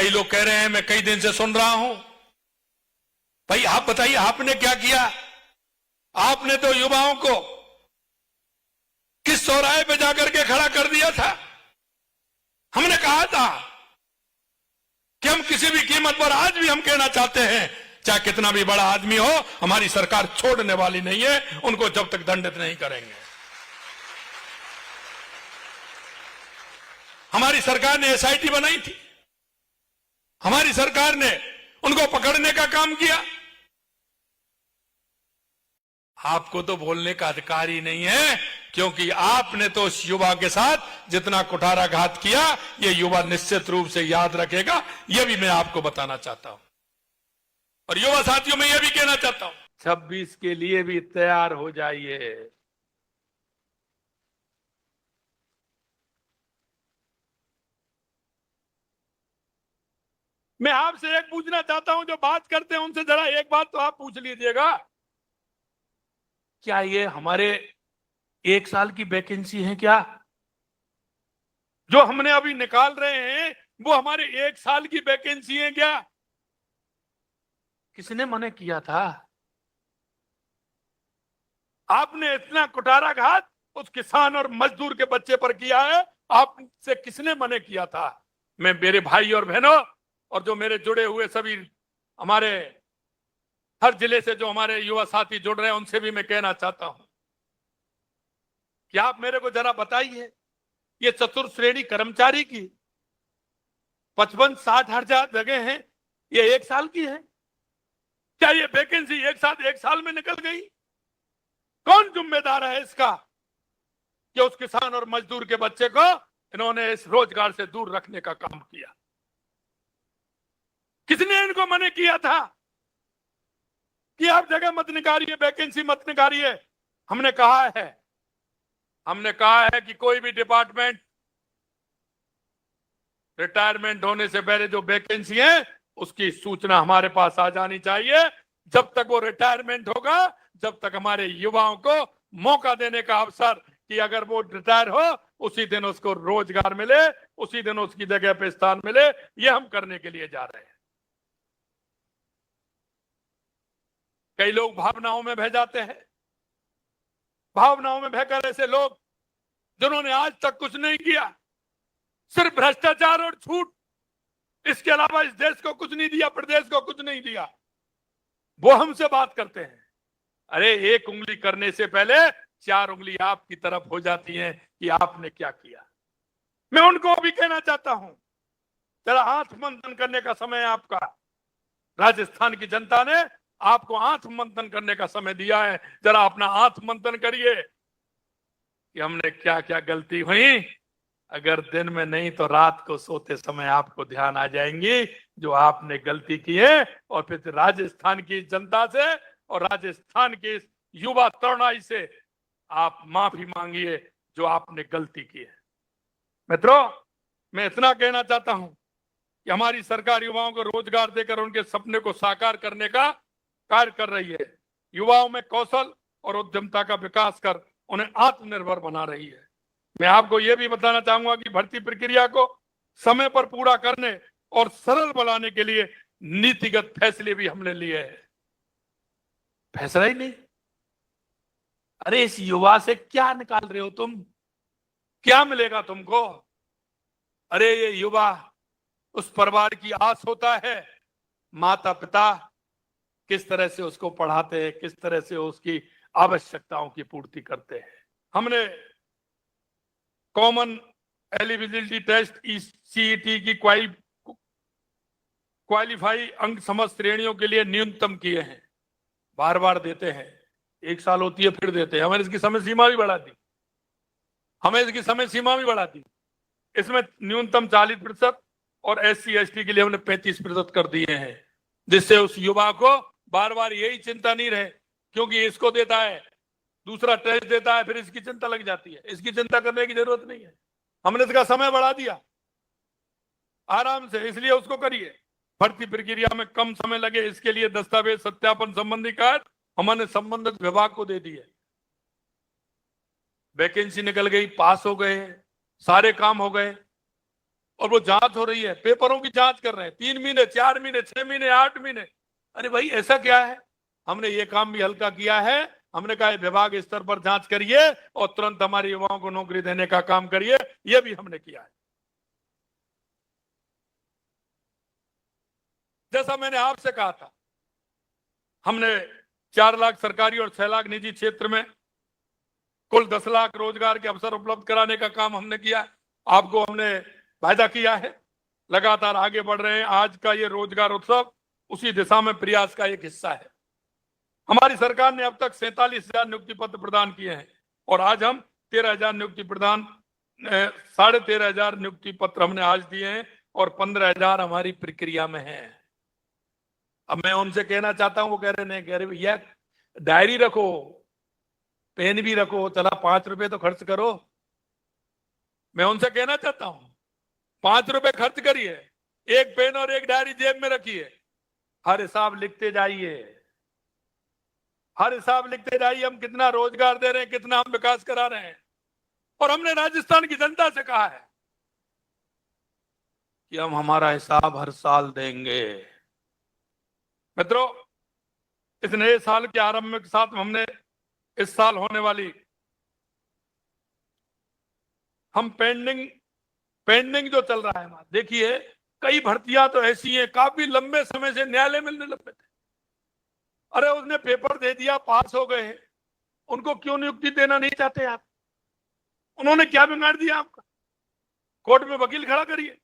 कई लोग कह रहे हैं, मैं कई दिन से सुन रहा हूं। भाई आप बताइए, आपने क्या किया? आपने तो युवाओं को किस चौराहे पे जाकर के खड़ा कर दिया था? हमने कहा था कि हम किसी भी कीमत पर, आज भी हम कहना चाहते हैं, चाहे कितना भी बड़ा आदमी हो, हमारी सरकार छोड़ने वाली नहीं है उनको जब तक दंडित नहीं करेंगे। हमारी सरकार ने एसआईटी बनाई थी, हमारी सरकार ने उनको पकड़ने का काम किया। आपको तो बोलने का अधिकार ही नहीं है, क्योंकि आपने तो उस युवा के साथ जितना कुठाराघात किया, ये युवा निश्चित रूप से याद रखेगा। यह भी मैं आपको बताना चाहता हूं, और युवा साथियों में यह भी कहना चाहता हूं, 26 के लिए भी तैयार हो जाइए। मैं आपसे एक पूछना चाहता हूं, जो बात करते हैं उनसे जरा एक बात तो आप पूछ लीजिएगा, क्या ये हमारे 1 साल की वैकेंसी है? क्या जो हमने अभी निकाल रहे हैं वो हमारे 1 साल की वैकेंसी है क्या? किसने मना किया था? आपने इतना कुठाराघात उस किसान और मजदूर के बच्चे पर किया है, आपसे किसने मना किया था? मैं मेरे भाई और बहनों और जो मेरे जुड़े हुए सभी हमारे हर जिले से जो हमारे युवा साथी जुड़ रहे हैं, उनसे भी मैं कहना चाहता हूं कि आप मेरे को जरा बताइए, ये चतुर्थ श्रेणी कर्मचारी की 55-60 हजार जगह हैं, ये 1 साल की है। क्या ये वैकेंसी एक साल में निकल गई? कौन जिम्मेदार है इसका कि उस किसान और मजदूर के बच्चे को इन्होंने इस रोजगार से दूर रखने का काम किया? किसने इनको मना किया था कि आप जगह मत निकालिए, वैकेंसी मत निकालिए? हमने कहा है कि कोई भी डिपार्टमेंट रिटायरमेंट होने से पहले जो वैकेंसी है उसकी सूचना हमारे पास आ जानी चाहिए। जब तक वो रिटायरमेंट होगा, जब तक हमारे युवाओं को मौका देने का अवसर कि अगर वो रिटायर हो उसी दिन उसको रोजगार मिले, उसी दिन उसकी जगह पे स्थान मिले, ये हम करने के लिए जा रहे हैं। कई लोग भावनाओं में बह जाते हैं, भावनाओं में बहकर ऐसे लोग जिन्होंने आज तक कुछ नहीं किया, सिर्फ भ्रष्टाचार और झूठ, इसके अलावा इस देश को कुछ नहीं दिया, प्रदेश को कुछ नहीं दिया, वो हमसे बात करते हैं। अरे एक उंगली करने से पहले 4 उंगली आपकी तरफ हो जाती हैं कि आपने क्या किया। मैं उनको भी कहना चाहता हूं, जरा आंख मंथन करने का समय है आपका। राजस्थान की जनता ने आपको आंख मंथन करने का समय दिया है, जरा अपना आंख मंथन करिए कि हमने क्या क्या गलती हुई। अगर दिन में नहीं तो रात को सोते समय आपको ध्यान आ जाएंगी जो आपने गलती की है, और फिर राजस्थान की जनता से और राजस्थान के इस युवा तरुणाई से आप माफी मांगिए जो आपने गलती की है। मित्रों, मैं इतना कहना चाहता हूं कि हमारी सरकार युवाओं को रोजगार देकर उनके सपने को साकार करने का कार्य कर रही है। युवाओं में कौशल और उद्यमता का विकास कर उन्हें आत्मनिर्भर बना रही है। मैं आपको यह भी बताना चाहूंगा कि भर्ती प्रक्रिया को समय पर पूरा करने और सरल बनाने के लिए नीतिगत फैसले भी हमने लिए हैं। फैसला ही नहीं, अरे इस युवा से क्या निकाल रहे हो तुम? क्या मिलेगा तुमको? अरे ये युवा उस परिवार की आस होता है, माता पिता किस तरह से उसको पढ़ाते हैं, किस तरह से उसकी आवश्यकताओं की पूर्ति करते हैं। हमने कॉमन एलिजिबिलिटी टेस्ट सीईटी की क्वालिफाई अंक समस्त श्रेणियों के लिए न्यूनतम किए हैं। बार बार देते हैं, 1 साल होती है फिर देते हैं। हमने इसकी समय सीमा भी बढ़ा दी, इसमें न्यूनतम 40% और SC ST के लिए हमने 35% कर दिए हैं, जिससे उस युवा को बार बार यही चिंता नहीं रहे, क्योंकि इसको देता है, दूसरा टेस्ट देता है, फिर इसकी चिंता लग जाती है। इसकी चिंता करने की जरूरत नहीं है, हमने इसका समय बढ़ा दिया आराम से, इसलिए उसको करिए। भर्ती प्रक्रिया में कम समय लगे, इसके लिए दस्तावेज सत्यापन संबंधी कार्य हमने संबंधित विभाग को दे दिए। वैकेंसी निकल गई, पास हो गए, सारे काम हो गए, और वो जांच हो रही है, पेपरों की जांच कर रहे हैं, 3 महीने, 4 महीने, 6 महीने, 8 महीने। अरे भाई ऐसा क्या है? हमने ये काम भी हल्का किया है। हमने कहा विभाग स्तर पर जांच करिए और तुरंत हमारे युवाओं को नौकरी देने का काम करिए, ये भी हमने किया है। जैसा मैंने आपसे कहा था, हमने 4 लाख सरकारी और 6 लाख निजी क्षेत्र में कुल 10 लाख रोजगार के अवसर उपलब्ध कराने का काम हमने किया। आपको हमने वायदा किया है, लगातार आगे बढ़ रहे हैं। आज का ये रोजगार उत्सव उसी दिशा में प्रयास का एक हिस्सा है। हमारी सरकार ने अब तक 47,000 नियुक्ति पत्र प्रदान किए हैं और आज हम 13,000 नियुक्ति प्रदान 13,500 नियुक्ति पत्र हमने आज दिए हैं और 15,000 हमारी प्रक्रिया में है। अब मैं उनसे कहना चाहता हूं, वो कह रहे नहीं, कह रहे भैया डायरी रखो, पेन भी रखो, चला 5 रुपए तो खर्च करो। मैं उनसे कहना चाहता हूं 5 रुपए खर्च करिए, एक पेन और एक डायरी जेब में रखिए, हर हिसाब लिखते जाइए, हर हिसाब लिखते जाइए। हम कितना रोजगार दे रहे हैं, कितना हम विकास करा रहे हैं। और हमने राजस्थान की जनता से कहा है कि हम हमारा हिसाब हर साल देंगे। मित्रों, इस नए साल के आरंभ के साथ हमने इस साल होने वाली हम पेंडिंग जो चल रहा है, देखिए कई भर्तियां तो ऐसी हैं काफी लंबे समय से न्यायालय मिलने लगे थे। अरे उसने पेपर दे दिया, पास हो गए, उनको क्यों नियुक्ति देना नहीं चाहते आप? उन्होंने क्या बिगाड़ दिया आपका? कोर्ट में वकील खड़ा करिए।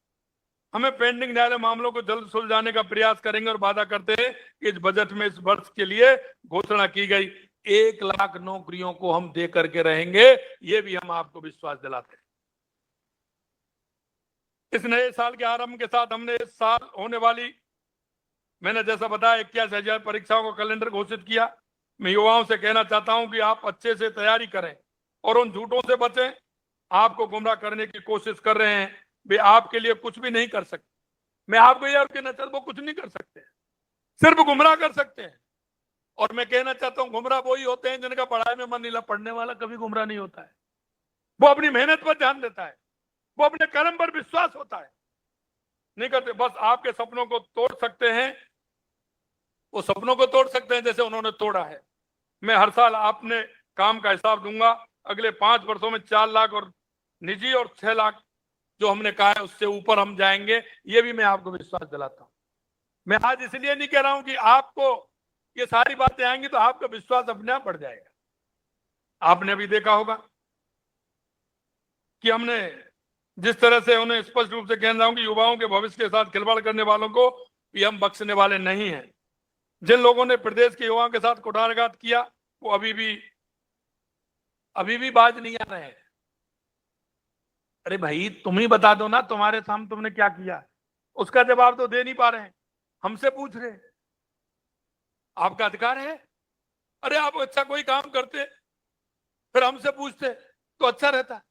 हमें पेंडिंग न्यायालय मामलों को जल्द सुलझाने का प्रयास करेंगे और वादा करते हैं कि इस बजट में इस वर्ष के लिए घोषणा की गई 1 लाख नौकरियों को हम दे करके रहेंगे, ये भी हम आपको विश्वास दिलाते हैं। इस नए साल के आरंभ के साथ हमने इस साल होने वाली, मैंने जैसा बताया 81,000 परीक्षाओं का कैलेंडर घोषित किया। मैं युवाओं से कहना चाहता हूं कि आप अच्छे से तैयारी करें और उन झूठों से बचें। आपको गुमराह करने की कोशिश कर रहे हैं, वे आपके लिए कुछ भी नहीं कर सकते। मैं आपको यह कहना चाहता हूं, वो कुछ नहीं कर सकते, सिर्फ गुमराह कर सकते हैं। और मैं कहना चाहता हूं गुमराह वही होते हैं जिनका पढ़ाई में मन नहीं लगता। पढ़ने वाला कभी गुमराह नहीं होता है, वो अपनी मेहनत पर ध्यान देता है, वो अपने कर्म पर विश्वास होता है। नहीं करते, बस आपके सपनों को तोड़ सकते हैं, वो सपनों को तोड़ सकते हैं जैसे उन्होंने तोड़ा है। मैं हर साल आपने काम का हिसाब दूंगा। अगले 5 वर्षों में 4 लाख और निजी और 6 लाख जो हमने कहा है उससे ऊपर हम जाएंगे, ये भी मैं आपको विश्वास दिलाता हूं। मैं आज इसलिए नहीं कह रहा हूं कि आपको ये सारी बातें आएंगी तो आपका विश्वास अपने आप बढ़ जाएगा। आपने अभी देखा होगा कि हमने जिस तरह से उन्हें स्पष्ट रूप से कहना चाहूंगा, युवाओं के भविष्य के साथ खिलवाड़ करने वालों को भी हम बख्शने वाले नहीं हैं। जिन लोगों ने प्रदेश के युवाओं के साथ कुठारघात किया, वो अभी भी बाज नहीं आ रहे हैं। अरे भाई तुम ही बता दो ना, तुम्हारे सामने तुमने क्या किया, उसका जवाब तो दे नहीं पा रहे हैं, हमसे पूछ रहे। आपका अधिकार है। अरे आप अच्छा कोई काम करते फिर हमसे पूछते तो अच्छा रहता।